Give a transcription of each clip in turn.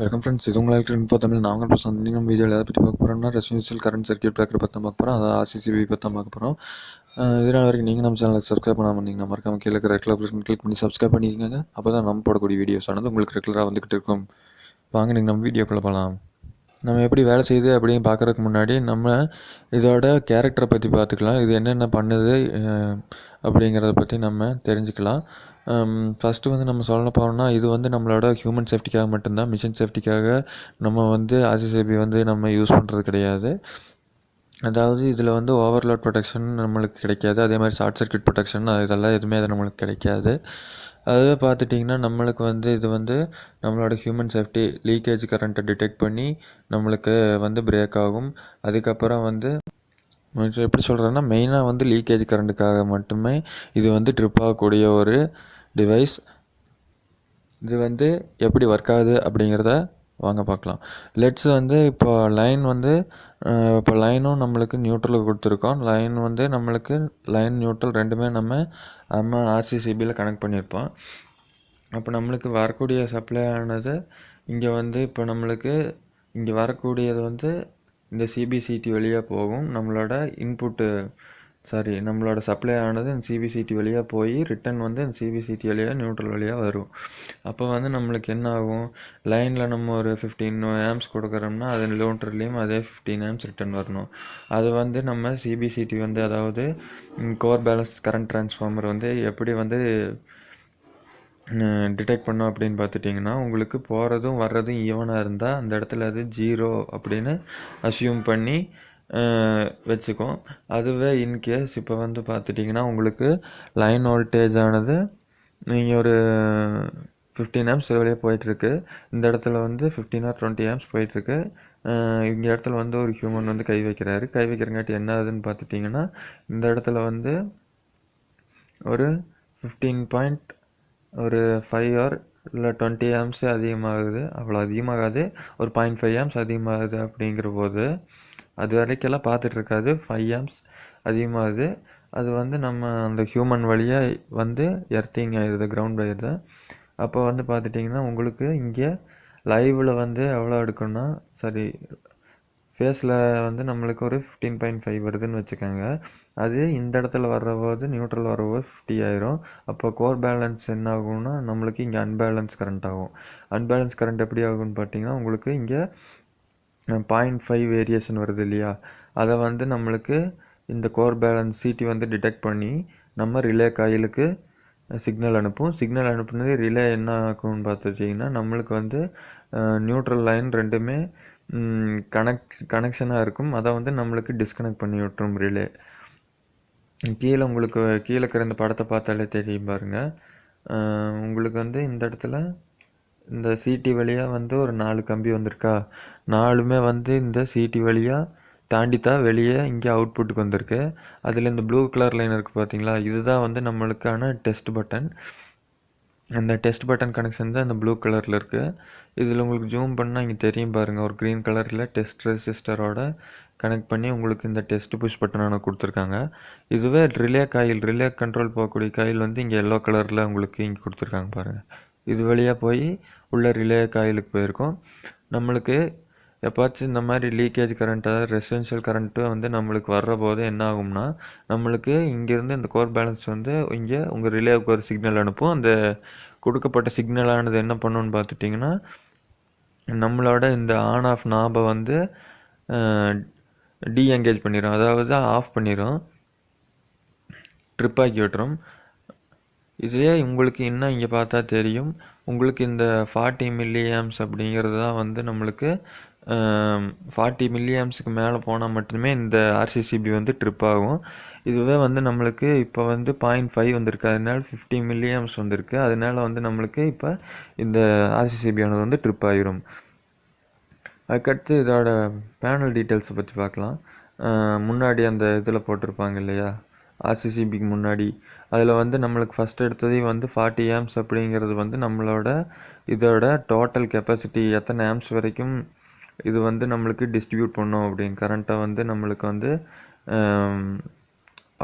வணக்கம் ஃப்ரெண்ட்ஸ், இது உங்கள் இன்ஃபோ தமிழ். நாங்கள் இப்போ நம்ம வீடியோவில் எதை பற்றி பார்க்க போகிறோம்னா ரெசிடென்ஷியல் கரண்ட் சர்க்யூட் பிரேக்கர் பற்றி பார்க்க போகிறோம். அதாவது RCCB பற்றி பார்க்க போகிறோம். இதனால் வரைக்கும் நீங்கள் நம்ம சேனலுக்கு சப்ஸ்கிரைப் பண்ணாமல் இருந்தீங்கன்னா மறக்காம கீழே இருக்கிற ரெகுலர் பட்டன் கிளிக் பண்ணி சப்ஸ்கிரைப் பண்ணிக்கோங்க. அப்போ தான் நம்ம போடக்கூடிய வீடியோஸ் ஆனது உங்களுக்கு ரெகுலராக வந்துக்கிட்டு இருக்கும். வாங்க நீங்கள் நம்ம வீடியோக்குள்ளே போகலாம். நம்ம எப்படி வேலை செய்யுது அப்படின்னு பார்க்குறதுக்கு முன்னாடி நம்ம இதோட கேரக்டரை பற்றி பார்த்துக்கலாம். இது என்னென்ன பண்ணுது அப்படிங்கிறத பற்றி நம்ம தெரிஞ்சுக்கலாம். ஃபஸ்ட்டு வந்து நம்ம சொல்ல போனோம்னா இது வந்து நம்மளோட ஹியூமன் சேஃப்டிக்காக மட்டும்தான், மிஷின் சேஃப்டிக்காக நம்ம வந்து RCCB வந்து நம்ம யூஸ் பண்ணுறது கிடையாது. அதாவது இதில் வந்து ஓவர்லோட் ப்ரொடெக்ஷன் நம்மளுக்கு கிடைக்காது. அதே மாதிரி ஷார்ட் சர்க்யூட் ப்ரொடெக்ஷன் இதெல்லாம் எதுவுமே அது நம்மளுக்கு கிடைக்காது. அதுவே பார்த்துட்டிங்கன்னா நம்மளுக்கு வந்து இது வந்து நம்மளோட ஹியூமன் சேஃப்டி லீக்கேஜ் கரண்ட்டை டிடெக்ட் பண்ணி நம்மளுக்கு வந்து பிரேக் ஆகும். அதுக்கப்புறம் வந்து எப்படி சொல்கிறேன்னா மெயினாக வந்து லீக்கேஜ் கரண்ட்டுக்காக மட்டுமே இது வந்து ட்ரிப் ஆகக்கூடிய ஒரு டிவைஸ். இது வந்து எப்படி ஒர்க் ஆகுது அப்படிங்கிறத வாங்க பார்க்கலாம். லெட்ஸ் வந்து இப்போ லைன் வந்து இப்போ லைனும் நம்மளுக்கு நியூட்ரலுக்கு கொடுத்துருக்கோம். லைன் வந்து நம்மளுக்கு லைன் நியூட்ரல் ரெண்டுமே நம்ம RCCBயில் கனெக்ட் பண்ணியிருப்போம். அப்போ நம்மளுக்கு வரக்கூடிய சப்ளை ஆனது இங்கே வந்து இப்போ நம்மளுக்கு இங்கே வரக்கூடியது வந்து இந்த CBCT வழியாக போகும். நம்மளோட நம்மளோட சப்ளை ஆனது இந்த CBCT வழியாக போய் ரிட்டன் வந்து இந்த CBCT வழியாக நியூட்ரல் வழியாக வரும். அப்போ வந்து நம்மளுக்கு என்ன ஆகும், லைனில் நம்ம ஒரு 15 ஆம்ஸ் கொடுக்குறோம்னா அது நியூட்ரல்லையும் அதே 15 ஆம்ஸ் ரிட்டன் வரணும். அது வந்து நம்ம CBCT வந்து அதாவது கோர் பேலன்ஸ் கரண்ட் டிரான்ஸ்ஃபார்மர் வந்து எப்படி வந்து டிடெக்ட் பண்ணோம் அப்படின்னு பார்த்துட்டிங்கன்னா, உங்களுக்கு போகிறதும் வர்றதும் ஈவனாக இருந்தால் அந்த இடத்துல அது 0 அப்படின்னு அஸ்யூம் பண்ணி வச்சுக்கும். அதுவே இன்கேஸ் இப்போ வந்து பார்த்துட்டிங்கன்னா உங்களுக்கு லைன் வோல்டேஜ் ஆனது நீங்கள் ஒரு 15 ஆம்ஸ் வழியாக போயிட்டுருக்கு. இந்த இடத்துல வந்து 15 or 20 ஆம்ஸ் போயிட்டுருக்கு. இந்த இடத்துல வந்து ஒரு ஹியூமன் வந்து கை வைக்கிறங்காட்டி என்ன ஆகுதுன்னு பார்த்துட்டிங்கன்னா, இந்த இடத்துல வந்து ஒரு 15.5 or இல்லை 20 ஆம்ஸு அதிகமாகுது. அவ்வளோ அதிகமாகாது, ஒரு 0.5 ஆம்ஸ் அதிகமாகுது. அப்படிங்கிற போது அது வரைக்கெல்லாம் பார்த்துட்ருக்காது, 5 ஆம்ஸ் அதிகமாகுது. அது வந்து நம்ம அந்த ஹியூமன் வழியாக வந்து எர்த்திங் ஆகிடுது, கிரவுண்ட் ஆகிடுது. அப்போ வந்து பார்த்துட்டிங்கன்னா உங்களுக்கு இங்கே லைவில் வந்து எவ்வளோ எடுக்கணும்னா ஃபேஸில் வந்து நம்மளுக்கு ஒரு 15.5 வருதுன்னு வச்சுக்கோங்க. அது இந்த இடத்துல வர்றபோது நியூட்ரல் வரபோது 50 ஆயிரும். அப்போ கோர் பேலன்ஸ் என்ன ஆகும்னா நம்மளுக்கு இங்கே அன்பேலன்ஸ் கரண்ட் ஆகும். அன்பேலன்ஸ் கரண்ட் எப்படி ஆகும்னு பார்த்தீங்கன்னா உங்களுக்கு இங்கே 0.5 வேரியேஷன் வருது இல்லையா, அதை வந்து நம்மளுக்கு இந்த கோர் பேலன்ஸ் CT வந்து டிடெக்ட் பண்ணி நம்ம ரிலே காயிலுக்கு சிக்னல் அனுப்புனது ரிலே என்ன ஆகும்னு பார்த்துட்டிங்கன்னா நம்மளுக்கு வந்து நியூட்ரல் லைன் ரெண்டுமே கனெக்ஷனாக இருக்கும். அதை வந்து நம்மளுக்கு டிஸ்கனெக்ட் பண்ணி விட்டுரும் ரிலே. உங்களுக்கு கீழே இருக்கிற இந்த படத்தை பார்த்தாலே தெரியும் பாருங்கள். உங்களுக்கு வந்து இந்த இடத்துல இந்த CT வழியாக வந்து ஒரு 4 கம்பி வந்திருக்கா, 4மே வந்து இந்த CT வழியாக தாண்டித்தான் வெளியே இங்கே அவுட்புட்டுக்கு வந்திருக்கு. அதில் இந்த ப்ளூ கலர் லைன் இருக்குது பார்த்தீங்களா, இதுதான் வந்து நம்மளுக்கான டெஸ்ட் பட்டன். அந்த டெஸ்ட் பட்டன் கனெக்ஷன் தான் இந்த ப்ளூ கலரில் இருக்குது. இதில் உங்களுக்கு ஜூம் பண்ணால் இங்கே தெரியும் பாருங்கள், ஒரு க்ரீன் கலரில் டெஸ்ட் ரெசிஸ்டரோட கனெக்ட் பண்ணி உங்களுக்கு இந்த டெஸ்ட் புஷ் பட்டனான கொடுத்துருக்காங்க. இதுவே ரிலே கண்ட்ரோல் போகக்கூடிய காயில் வந்து இங்கே எல்லோ கலரில் உங்களுக்கு இங்கே கொடுத்துருக்காங்க பாருங்கள். இது வழியாக போய் உள்ள ரிலே காயிலுக்கு போயிருக்கோம். நம்மளுக்கு எப்பாச்சும் இந்த மாதிரி லீக்கேஜ் கரண்ட், அதாவது ரெசிடென்ஷியல் கரண்ட்டு வந்து நம்மளுக்கு வர்ற போது என்ன ஆகும்னா நம்மளுக்கு இங்கேருந்து இந்த கோர் பேலன்ஸ் வந்து இங்கே உங்கள் ரிலேவுக்கு ஒரு சிக்னல் அனுப்பும். அந்த கொடுக்கப்பட்ட சிக்னலானது என்ன பண்ணுன்னு பார்த்துட்டிங்கன்னா நம்மளோட இந்த ஆன் ஆஃப் நாபை வந்து டீஎங்கேஜ் பண்ணிடும், அதாவது ஆஃப் பண்ணிடும், ட்ரிப் ஆக்கி விட்டுரும். இதே உங்களுக்கு இன்னும் இங்கே பார்த்தா தெரியும், உங்களுக்கு இந்த 40 மில்லி ஆம்ஸ் அப்படிங்கிறது தான் வந்து நம்மளுக்கு 40 மில்லி ஆம்ஸுக்கு மேலே போனால் மட்டுமே இந்த RCCB வந்து ட்ரிப் ஆகும். இதுவே வந்து நம்மளுக்கு இப்போ வந்து 0.5 வந்திருக்கு, அதனால 50 மில்லி ஆம்ஸ் வந்திருக்கு. அதனால வந்து நம்மளுக்கு இப்போ இந்த RCCB ஆனது வந்து ட்ரிப் ஆகிரும். அதுக்கடுத்து இதோட பேனல் டீட்டெயில்ஸை பற்றி பார்க்கலாம். முன்னாடி அந்த இதில் போட்டிருப்பாங்க இல்லையா, RCCBக்கு முன்னாடி, அதில் வந்து நம்மளுக்கு ஃபஸ்ட் எடுத்ததே வந்து 40 ஆம்ஸ் அப்படிங்கிறது வந்து நம்மளோட இதோட டோட்டல் கெப்பாசிட்டி, எத்தனை ஆம்ஸ் வரைக்கும் இது வந்து நம்மளுக்கு டிஸ்ட்ரிபியூட் பண்ணோம் அப்படின்னு கரண்ட்டை வந்து நம்மளுக்கு வந்து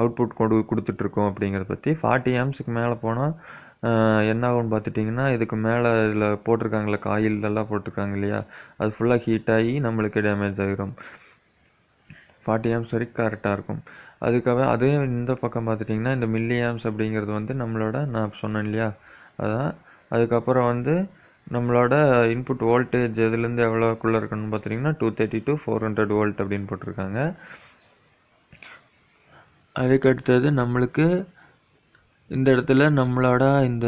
அவுட்புட் கொடுத்துட்ருக்கோம் அப்படிங்கிறத பற்றி. 40 ஆம்ஸுக்கு மேலே போனால் என்ன ஆகும்னு பார்த்துட்டிங்கன்னா, இதுக்கு மேலே இதில் போட்டிருக்காங்கல்ல, காயிலெல்லாம் போட்டிருக்காங்க இல்லையா, அது ஃபுல்லாக ஹீட் ஆகி நம்மளுக்கு டேமேஜ் ஆகிரும். 40 ஆம்ஸ் வரைக்கும் கரெக்டாக இருக்கும். அதுக்காக அதே இந்த பக்கம் பார்த்துட்டிங்கன்னா, இந்த மில்லி ஆம்ஸ் அப்படிங்கிறது வந்து நம்மளோட நான் சொன்னேன் இல்லையா, அதான். அதுக்கப்புறம் வந்து நம்மளோட இன்புட் வோல்டேஜ் எதுலேருந்து எவ்வளோக்குள்ளே இருக்கணும்னு பார்த்துட்டிங்கன்னா 230 to 400 வோல்ட் அப்படின்னு போட்டிருக்காங்க. அதுக்கடுத்தது நம்மளுக்கு இந்த இடத்துல நம்மளோட இந்த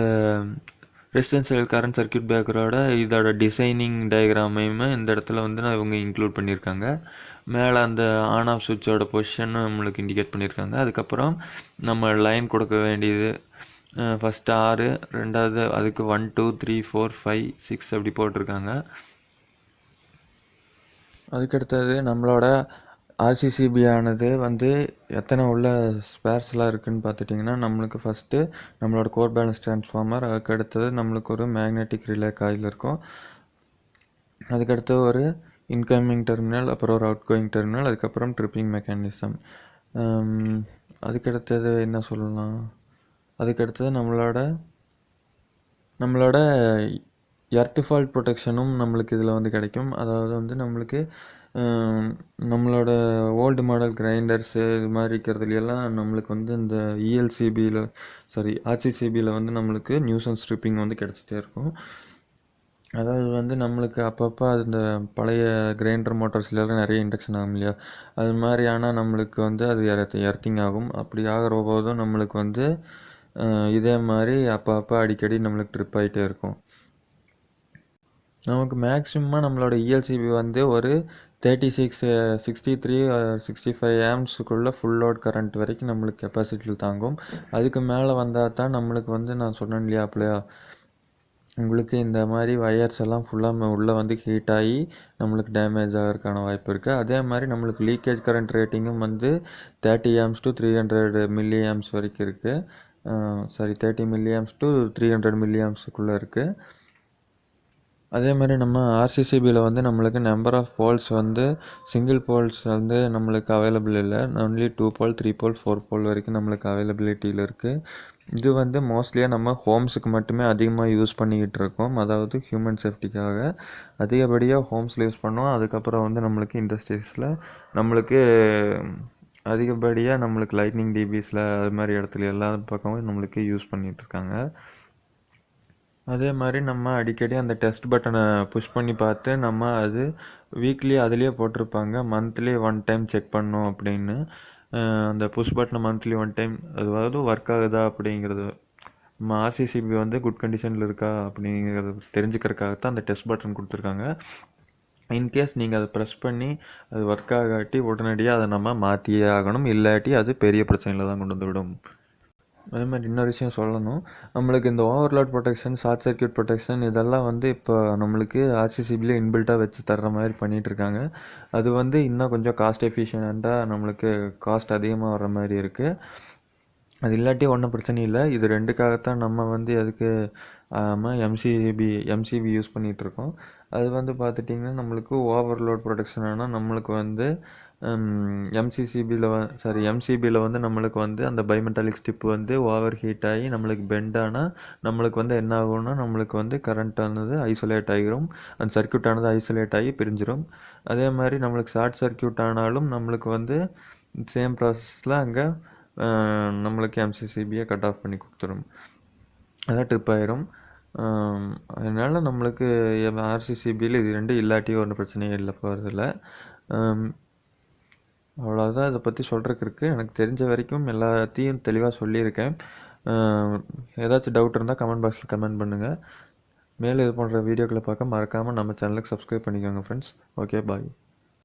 ரெசிஸ்டன்ஷியல் கரண்ட் சர்க்யூட் பிரேக்கரோட இதோட டிசைனிங் டயக்ராமையுமே இந்த இடத்துல வந்து இவங்க இன்க்ளூட் பண்ணியிருக்காங்க. மேலே அந்த ஆன் ஆஃப் சுவிட்சோட பொசிஷனும் நம்மளுக்கு இண்டிகேட் பண்ணியிருக்காங்க. அதுக்கப்புறம் நம்ம லைன் கொடுக்க வேண்டியது ஃபஸ்ட்டு 6, ரெண்டாவது அதுக்கு 1 2 3 4 5 6 அப்படி போட்டிருக்காங்க. அதுக்கடுத்தது நம்மளோட ஆர்சிசிபி ஆனது வந்து எத்தனை உள்ள ஸ்பேர்ஸ்லாம் இருக்குதுன்னு பார்த்துட்டிங்கன்னா, நம்மளுக்கு ஃபஸ்ட்டு நம்மளோட கோர் பேலன்ஸ் ட்ரான்ஸ்ஃபார்மர், அதுக்கடுத்தது நம்மளுக்கு ஒரு மேக்னெட்டிக் ரிலே காயில் இருக்கும், அதுக்கடுத்து ஒரு இன்கமிங் டெர்மினல், அப்புறம் ஒரு அவுட் கோயிங் டெர்மினல், அதுக்கப்புறம் ட்ரிப்பிங் மெக்கானிசம். அதுக்கடுத்தது என்ன சொல்லலாம், அதுக்கடுத்தது நம்மளோட எர்த் ஃபால்ட் ப்ரொடெக்ஷனும் நம்மளுக்கு இதில் வந்து கிடைக்கும். அதாவது வந்து நம்மளுக்கு நம்மளோட ஓல்டு மாடல் கிரைண்டர்ஸு இது மாதிரி இருக்கிறதுலையெல்லாம் நம்மளுக்கு வந்து இந்த இஎல்சிபியில் ஆர்சிசிபியில் வந்து நம்மளுக்கு நியூசன்ஸ் ஸ்ட்ரிப்பிங் வந்து கிடச்சிட்டே இருக்கும். அதாவது வந்து நம்மளுக்கு அப்பப்போ அந்த பழைய கிரைண்டர் மோட்டார்ஸ்லாம் நிறைய இண்டக்ஷன் ஆகும் இல்லையா, அது மாதிரி ஆனால் நம்மளுக்கு வந்து அது எர்த்திங் ஆகும். அப்படி ஆகிற போதும் நம்மளுக்கு வந்து இதே மாதிரி அப்பப்போ அடிக்கடி நம்மளுக்கு ட்ரிப் ஆகிட்டே இருக்கும். நமக்கு மேக்ஸிமமாக நம்மளோட இஎல்சிபி வந்து ஒரு 63 65 ஆம்ஸுக்குள்ளே ஃபுல் லோட் கரண்ட் வரைக்கும் நம்மளுக்கு கெப்பாசிட்டியில் தாங்கும். அதுக்கு மேலே வந்தால் தான் நம்மளுக்கு வந்து நான் சொன்னேன் இல்லையா அப்படியா, உங்களுக்கு இந்த மாதிரி வயர்ஸ் எல்லாம் ஃபுல்லாக உள்ளே வந்து ஹீட் ஆகி நம்மளுக்கு டேமேஜ் ஆகிறதுக்கான வாய்ப்பு இருக்குது. அதே மாதிரி நம்மளுக்கு லீக்கேஜ் கரண்ட் ரேட்டிங்கும் வந்து 30 ஆம்ஸ் to 300 மில்லி ஆம்ஸ் வரைக்கும் இருக்குது. 30 மில்லி ஆம்ஸ் to 300 மில்லி ஆம்ஸுக்குள்ளே இருக்குது. அதே மாதிரி நம்ம ஆர்சிசிபியில் வந்து நம்மளுக்கு நம்பர் ஆஃப் போல்ஸ் வந்து சிங்கிள் போல்ஸ் வந்து நம்மளுக்கு அவைலபிள் இல்லை. ஒன்லி 2 போல் 3 போல் 4 போல் வரைக்கும் நம்மளுக்கு அவைலபிலிட்டியில் இருக்குது. இது வந்து மோஸ்ட்லியாக நம்ம ஹோம்ஸுக்கு மட்டுமே அதிகமாக யூஸ் பண்ணிக்கிட்டு இருக்கோம். அதாவது ஹியூமன் சேஃப்டிக்காக அதிகப்படியாக ஹோம்ஸில் யூஸ் பண்ணோம். அதுக்கப்புறம் வந்து நம்மளுக்கு இண்டஸ்ட்ரீஸில் நம்மளுக்கு அதிகப்படியாக நம்மளுக்கு லைட்னிங் டிபிஸில் அது மாதிரி இடத்துல எல்லா பக்கமும் நம்மளுக்கு யூஸ் பண்ணிகிட்ருக்காங்க. அதே மாதிரி நம்ம அடிக்கடி அந்த டெஸ்ட் பட்டனை புஷ் பண்ணி பார்த்து நம்ம அது வீக்லி அதுலேயே போட்டிருப்பாங்க மந்த்லி 1 டைம் செக் பண்ணோம் அப்படின்னு. அந்த புஷ் பட்டனை மந்த்லி 1 டைம் அதாவது ஒர்க் ஆகுதா அப்படிங்கிறது, நம்ம ஆர்சிசிபி வந்து குட் கண்டிஷனில் இருக்கா அப்படிங்கிறது தெரிஞ்சுக்கிறதுக்காகத்தான் அந்த டெஸ்ட் பட்டன் கொடுத்துருக்காங்க. இன்கேஸ் நீங்கள் அதை ப்ரெஸ் பண்ணி அது ஒர்க் ஆகாட்டி உடனடியாக அதை நம்ம மாற்றியே ஆகணும், இல்லாட்டி அது பெரிய பிரச்சனையில் தான் கொண்டு வந்து விடும். அதே மாதிரி இன்னொரு விஷயம் சொல்லணும், நம்மளுக்கு இந்த overload protection, short circuit protection இதெல்லாம் வந்து இப்போ நம்மளுக்கு ஆர்சிசிபியில் இன்பில்ட்டாக வச்சு தர்ற மாதிரி பண்ணிகிட்ருக்காங்க. அது வந்து இன்னும் கொஞ்சம் காஸ்ட் எஃபிஷியண்ட்டாக நம்மளுக்கு காஸ்ட் அதிகமாக வர்ற மாதிரி இருக்குது. அது இல்லாட்டி ஒன்றும் பிரச்சனை இல்லை. இது ரெண்டுக்காகத்தான் நம்ம வந்து எதுக்கு எம்சிபி யூஸ் பண்ணிகிட்ருக்கோம். அது வந்து பார்த்துட்டிங்கன்னா நம்மளுக்கு ஓவர்லோட் ப்ரொடெக்ஷன் ஆனால் நம்மளுக்கு வந்து எம்சிபியில் வந்து நம்மளுக்கு வந்து அந்த பைமெட்டாலிக் ஸ்டிப் வந்து ஓவர் ஹீட் ஆகி நம்மளுக்கு பெண்ட் ஆனால் நம்மளுக்கு வந்து என்ன ஆகும்னா நம்மளுக்கு வந்து கரண்ட் ஆனது ஐசோலேட் ஆகிரும், அந்த சர்க்யூட் ஆனது ஐசோலேட் ஆகி பிரிஞ்சிடும். அதே மாதிரி நம்மளுக்கு ஷார்ட் சர்க்யூட் ஆனாலும் நம்மளுக்கு வந்து சேம் ப்ராசஸில் அங்கே நம்மளுக்கு எம்சிசிபியை கட் ஆஃப் பண்ணி கொடுத்துரும், அதான் ட்ரிப் ஆகிரும். அதனால் நம்மளுக்கு ஆர்சிசிபியில் இது ரெண்டும் இல்லாட்டி ஒன்றும் பிரச்சனையே இல்லை போகிறதில்ல. அவ்வளோதான் இதை பற்றி சொல்கிறதுக்கு இருக்குது. எனக்கு தெரிஞ்ச வரைக்கும் எல்லாத்தையும் தெளிவாக சொல்லியிருக்கேன். ஏதாச்சும் டவுட் இருந்தால் கமெண்ட் பாக்ஸில் கமெண்ட் பண்ணுங்கள். மேலும் இது போன்ற வீடியோக்களை பார்க்க மறக்காமல் நம்ம சேனலுக்கு சப்ஸ்கிரைப் பண்ணிக்கோங்க ஃப்ரெண்ட்ஸ். ஓகே, பாய்.